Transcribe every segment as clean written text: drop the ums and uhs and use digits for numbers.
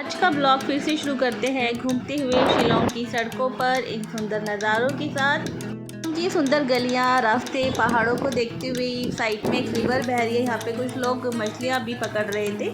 आज का ब्लॉग फिर से शुरू करते हैं घूमते हुए शिलोंग की सड़कों पर एक सुंदर नज़ारों के साथ। ये सुंदर गलियां, रास्ते, पहाड़ों को देखते हुए साइड में एक रिवर बह रही है। यहाँ पे कुछ लोग मछलियाँ भी पकड़ रहे थे।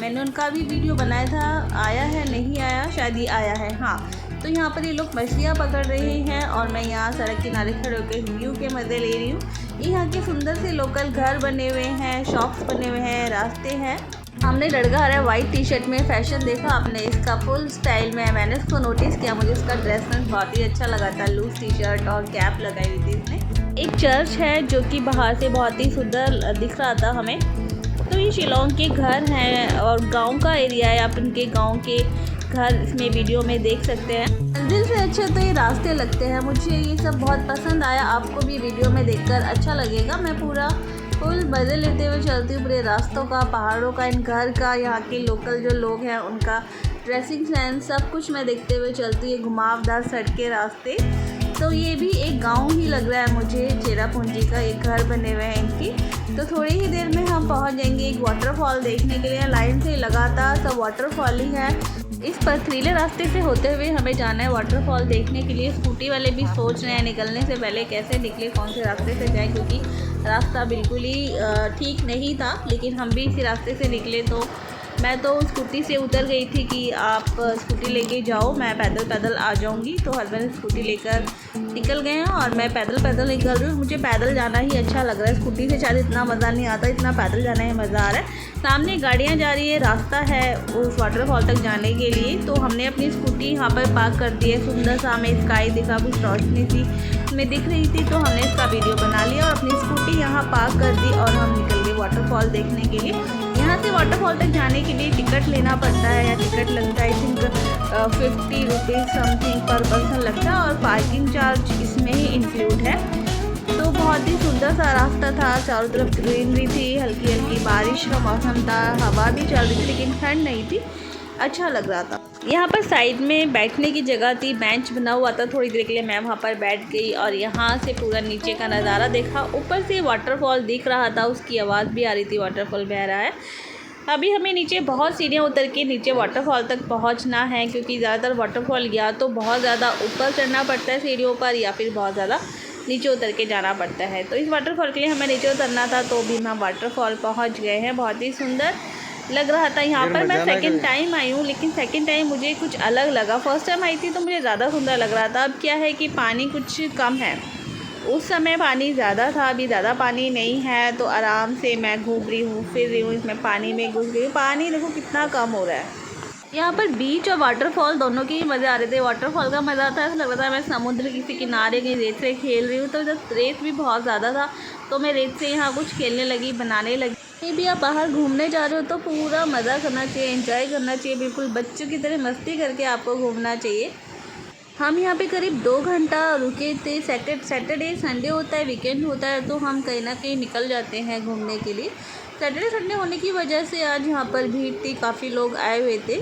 मैंने उनका भी वीडियो बनाया था, आया है नहीं आया, शायद ही आया है। हाँ, तो यहाँ पर ये लोग मछलियाँ पकड़ रहे हैं और मैं यहाँ सड़क किनारे खड़े होकर व्यू के मज़े ले रही हूँ। यहाँ के सुंदर से लोकल घर बने हुए हैं, शॉप्स बने हुए हैं, रास्ते हैं। हमने लड़का आ रहा है वाइट टी शर्ट में, फैशन देखा आपने इसका फुल स्टाइल में। मैंने इसको नोटिस किया, मुझे इसका ड्रेस सेंस बहुत ही अच्छा लगा था। लूज टी शर्ट और कैप लगाई हुई थी इसने। एक चर्च है जो कि बाहर से बहुत ही सुंदर दिख रहा था हमें। तो ये शिलोंग के घर हैं और गांव का एरिया है। आप इनके गांव के घर इसमें वीडियो में देख सकते हैं। दिल से अच्छे तो ये रास्ते लगते हैं, मुझे ये सब बहुत पसंद आया। आपको भी वीडियो में देखकर अच्छा लगेगा। मैं पूरा फुल मज़े लेते हुए चलती हूँ पूरे रास्तों का, पहाड़ों का, इन घर का, यहाँ के लोकल जो लोग हैं उनका ड्रेसिंग सेंस, सब कुछ मैं देखते हुए चलती हूँ। घुमावदार सड़कें, रास्ते। तो ये भी एक गांव ही लग रहा है मुझे। चेरापूंजी का एक घर बने हुए हैं इनकी। तो थोड़ी ही देर में हम पहुँच जाएंगे एक वाटरफॉल देखने के लिए। लाइन से लगातार सब वाटरफॉल ही है। इस पथरीले रास्ते से होते हुए हमें जाना है वाटरफॉल देखने के लिए। स्कूटी वाले भी सोच रहे हैं निकलने से पहले कैसे निकले, कौन से रास्ते से जाएं, क्योंकि रास्ता बिल्कुल ही ठीक नहीं था। लेकिन हम भी इसी रास्ते से निकले। तो मैं तो स्कूटी से उतर गई थी कि आप स्कूटी लेके जाओ, मैं पैदल पैदल आ जाऊंगी। तो हस्बैंड स्कूटी लेकर निकल गए हैं और मैं पैदल पैदल निकल रही हूँ। मुझे पैदल जाना ही अच्छा लग रहा है, स्कूटी से शायद इतना मज़ा नहीं आता, इतना पैदल जाने में मज़ा आ रहा है। सामने गाड़ियाँ जा रही है, रास्ता है उस वाटरफॉल तक जाने के लिए। तो हमने अपनी स्कूटी यहाँ पर पार्क कर दी है। सुंदर सा हमें स्काई दिखा, कुछ रोशनी सी में दिख रही थी, तो हमने इसका वीडियो बना लिया और अपनी स्कूटी यहाँ पार्क कर दी और हम निकल गए वाटरफॉल देखने के लिए। यहाँ से वाटरफॉल तक जाने के लिए टिकट लेना पड़ता है, या टिकट लगता है आई थिंक 50 रुपीज़ समथिंग पर पर्सन लगता है, और पार्किंग चार्ज इसमें ही इंक्लूड है। तो बहुत ही सुंदर सा रास्ता था, चारों तरफ ग्रीनरी थी, हल्की हल्की बारिश का मौसम था, हवा भी चल रही थी लेकिन ठंड नहीं थी, अच्छा लग रहा था। यहाँ पर साइड में बैठने की जगह थी, बेंच बना हुआ था। थोड़ी देर के लिए मैं वहाँ पर बैठ गई और यहाँ से पूरा नीचे का नज़ारा देखा। ऊपर से वाटरफॉल दिख रहा था, उसकी आवाज़ भी आ रही थी, वाटरफॉल बह रहा है। अभी हमें नीचे बहुत सीढ़ियाँ उतर के नीचे वाटरफॉल तक पहुँचना है, क्योंकि ज़्यादातर वाटरफॉल या तो बहुत ज़्यादा ऊपर चढ़ना पड़ता है सीढ़ियों पर, या फिर बहुत ज़्यादा नीचे उतर के जाना पड़ता है। तो इस वाटरफॉल के लिए हमें नीचे उतरना था, तो भी हम वाटरफॉल पहुँच गए हैं। बहुत ही सुंदर लग रहा था। यहाँ पर मैं सेकंड टाइम आई हूँ, लेकिन सेकंड टाइम मुझे कुछ अलग लगा। फर्स्ट टाइम आई थी तो मुझे ज़्यादा सुंदर लग रहा था। अब क्या है कि पानी कुछ कम है, उस समय पानी ज़्यादा था, अभी ज़्यादा पानी नहीं है। तो आराम से मैं घूम रही हूँ, फिर रही हूँ, इसमें पानी में घुस गई हूँ। पानी देखो कितना कम हो रहा है। यहाँ पर बीच और वाटरफॉल दोनों के ही मज़े आ रहे थे। वाटरफॉल का मज़ा आता है, ऐसा लग रहा था मैं समुद्र किसी किनारे कहीं रेत से खेल रही हूँ। तो इधर रेत भी बहुत ज़्यादा था, तो मैं रेत से यहाँ कुछ खेलने लगी, बनाने लगी। कहीं भी आप बाहर घूमने जा रहे हो तो पूरा मज़ा करना चाहिए, एंजॉय करना चाहिए, बिल्कुल बच्चों की तरह मस्ती करके आपको घूमना चाहिए। हम यहाँ पे करीब 2 घंटा रुके थे। सैटरडे संडे होता है, वीकेंड होता है, तो हम कहीं ना कहीं निकल जाते हैं घूमने के लिए। सैटरडे संडे होने की वजह से आज यहाँ पर भीड़ थी, काफ़ी लोग आए हुए थे।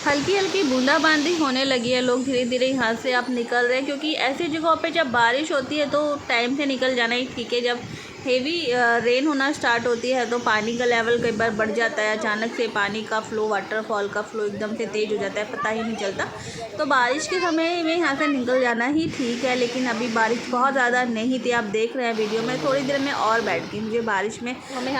हल्की हल्की बूंदाबांदी होने लगी है, लोग धीरे धीरे यहाँ से आप निकल रहे हैं, क्योंकि ऐसी जगहों पे जब बारिश होती है तो टाइम से निकल जाना ही ठीक है। जब हेवी रेन होना स्टार्ट होती है तो पानी का लेवल कई बार बढ़ जाता है, अचानक से पानी का फ्लो, वाटरफॉल का फ्लो एकदम से तेज़ हो जाता है, पता ही नहीं चलता। तो बारिश के समय में यहाँ से निकल जाना ही ठीक है, लेकिन अभी बारिश बहुत ज़्यादा नहीं थी। आप देख रहे हैं वीडियो में। थोड़ी देर में और बैठ गई, मुझे बारिश में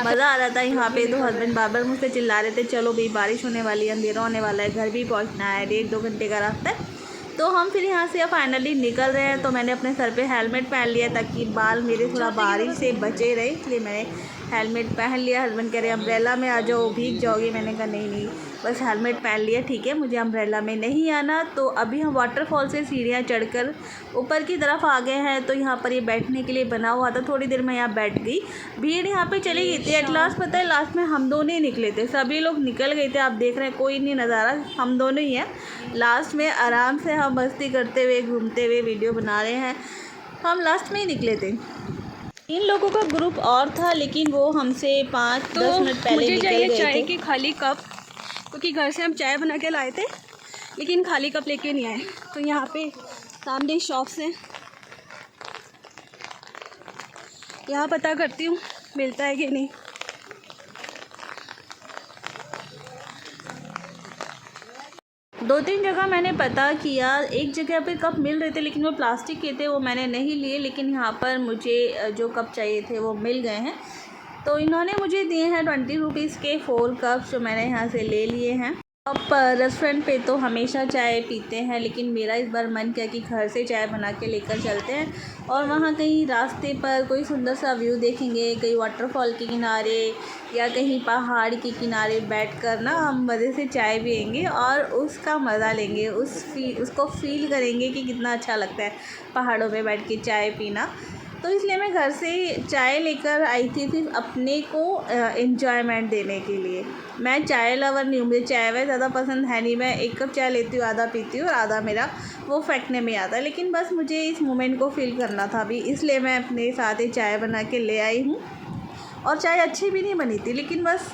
मज़ा आ रहा था यहाँ पे। तो हस्बैंड बार मुझसे चिल्ला रहे थे, चलो भाई बारिश होने वाली है, अंधेरा होने वाला है, घर भी पहुँचना है, 1.5-2 घंटे का रास्ता है। तो हम फिर यहाँ से फाइनली निकल रहे हैं। तो मैंने अपने सर पे हेलमेट पहन लिया ताकि बाल मेरे थोड़ा बारिश से बचे रहे, इसलिए मैंने हेलमेट पहन लिया। हस्बैंड कह रहे अम्ब्रेला में आ जाओ, भीग जाओगी। मैंने कहा नहीं, बस हेलमेट पहन लिया, ठीक है, मुझे अम्ब्रेला में नहीं आना। तो अभी हम वाटरफॉल से सीढ़ियाँ चढ़कर ऊपर की तरफ आ गए हैं। तो यहाँ पर ये बैठने के लिए बना हुआ था, थोड़ी देर मैं यहाँ बैठ गई। भीड़ यहाँ पे चली गई थी। एट लास्ट पता है, लास्ट में हम दोनों ही निकले थे, सभी लोग निकल गए थे। आप देख रहे हैं कोई नहीं नज़ारा, हम दोनों ही हैं। लास्ट में आराम से हम मस्ती करते हुए, घूमते हुए वीडियो बना रहे हैं। हम लास्ट में ही निकले थे। इन लोगों का ग्रुप और था, लेकिन वो हमसे 5-10 मिनट पहले निकल गए थे। चाय की खाली कप, क्योंकि घर से हम चाय बना के लाए थे, लेकिन खाली कप लेके नहीं आए। तो यहाँ पे सामने शॉप्स हैं, यहाँ पता करती हूँ मिलता है कि नहीं। 2-3 जगह मैंने पता किया, एक जगह पे कप मिल रहे थे लेकिन वो प्लास्टिक के थे, वो मैंने नहीं लिए। लेकिन यहाँ पर मुझे जो कप चाहिए थे वो मिल गए हैं। तो इन्होंने मुझे दिए हैं 20 रुपीज़ के 4 कप्स, जो मैंने यहाँ से ले लिए हैं। अब रेस्टोरेंट पे तो हमेशा चाय पीते हैं, लेकिन मेरा इस बार मन किया कि घर से चाय बना के लेकर चलते हैं और वहाँ कहीं रास्ते पर कोई सुंदर सा व्यू देखेंगे, कहीं वाटरफॉल के किनारे या कहीं पहाड़ के किनारे बैठकर ना हम मज़े से चाय पिएंगे और उसका मज़ा लेंगे, उसको फ़ील करेंगे कि कितना अच्छा लगता है पहाड़ों में बैठ के चाय पीना। तो इसलिए मैं घर से चाय लेकर आई थी सिर्फ अपने को एंजॉयमेंट देने के लिए। मैं चाय लवर नहीं हूँ, मुझे चाय वाय ज़्यादा पसंद है नहीं। मैं 1 कप चाय लेती हूँ, आधा पीती हूँ और आधा मेरा वो फेंकने में आता है। लेकिन बस मुझे इस मोमेंट को फ़ील करना था अभी, इसलिए मैं अपने साथ ही चाय बना के ले आई हूँ। और चाय अच्छी भी नहीं बनी थी, लेकिन बस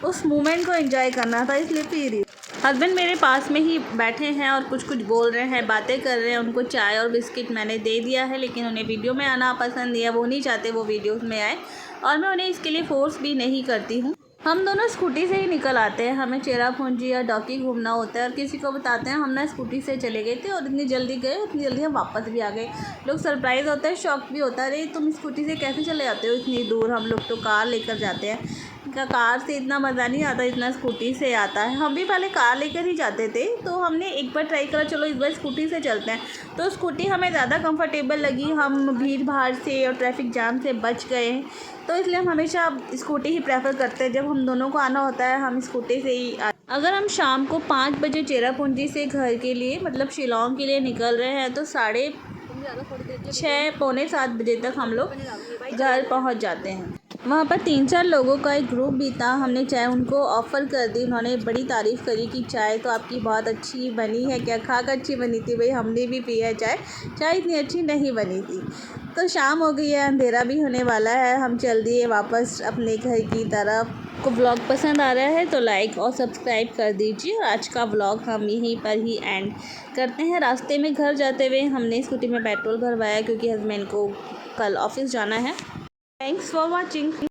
उस मोमेंट को एंजॉय करना था, इसलिए पी रही हूँ। हस्बैंड मेरे पास में ही बैठे हैं और कुछ बोल रहे हैं, बातें कर रहे हैं। उनको चाय और बिस्किट मैंने दे दिया है, लेकिन उन्हें वीडियो में आना पसंद नहीं है, वो नहीं चाहते वो वीडियोस में आए और मैं उन्हें इसके लिए फ़ोर्स भी नहीं करती हूँ। हम दोनों स्कूटी से ही निकल आते हैं, हमें चेरापूंजी या डॉकी घूमना होता है और किसी को बताते हैं हम ना स्कूटी से चले गए थे और इतनी जल्दी गए, उतनी जल्दी हम वापस भी आ गए। लोग सरप्राइज़ होता है, शॉक भी होता है, अरे तुम स्कूटी से कैसे चले जाते हो इतनी दूर। हम लोग तो कार लेकर जाते हैं, कार से इतना मज़ा नहीं आता, इतना स्कूटी से आता है। हम भी पहले कार लेकर ही जाते थे, तो हमने एक बार ट्राई करा चलो इस बार स्कूटी से चलते हैं, तो स्कूटी हमें ज़्यादा कंफर्टेबल लगी। हम भीड़ भाड़ से और ट्रैफिक जाम से बच गए, तो इसलिए हम हमेशा स्कूटी ही प्रेफर करते हैं। जब हम दोनों को आना होता है हम स्कूटी से ही अगर हम शाम को 5 बजे चेरापूंजी से घर के लिए मतलब शिलोंग के लिए निकल रहे हैं तो 6:30 पौने 7 बजे तक हम लोग घर पहुंच जाते हैं। वहाँ पर 3-4 लोगों का एक ग्रुप भी था, हमने चाय उनको ऑफ़र कर दी। उन्होंने बड़ी तारीफ़ करी कि चाय तो आपकी बहुत अच्छी बनी है। क्या खाकर अच्छी बनी थी भाई, हमने भी पी है चाय इतनी अच्छी नहीं बनी थी। तो शाम हो गई है, अंधेरा भी होने वाला है, हम चल दिए वापस अपने घर की तरफ। को व्लॉग पसंद आ रहा है तो लाइक और सब्सक्राइब कर दीजिए। आज का व्लॉग हम यहीं पर ही एंड करते हैं। रास्ते में घर जाते हुए हमने स्कूटी में पेट्रोल भरवाया क्योंकि हस्बैंड को कल ऑफिस जाना है। Thanks for watching.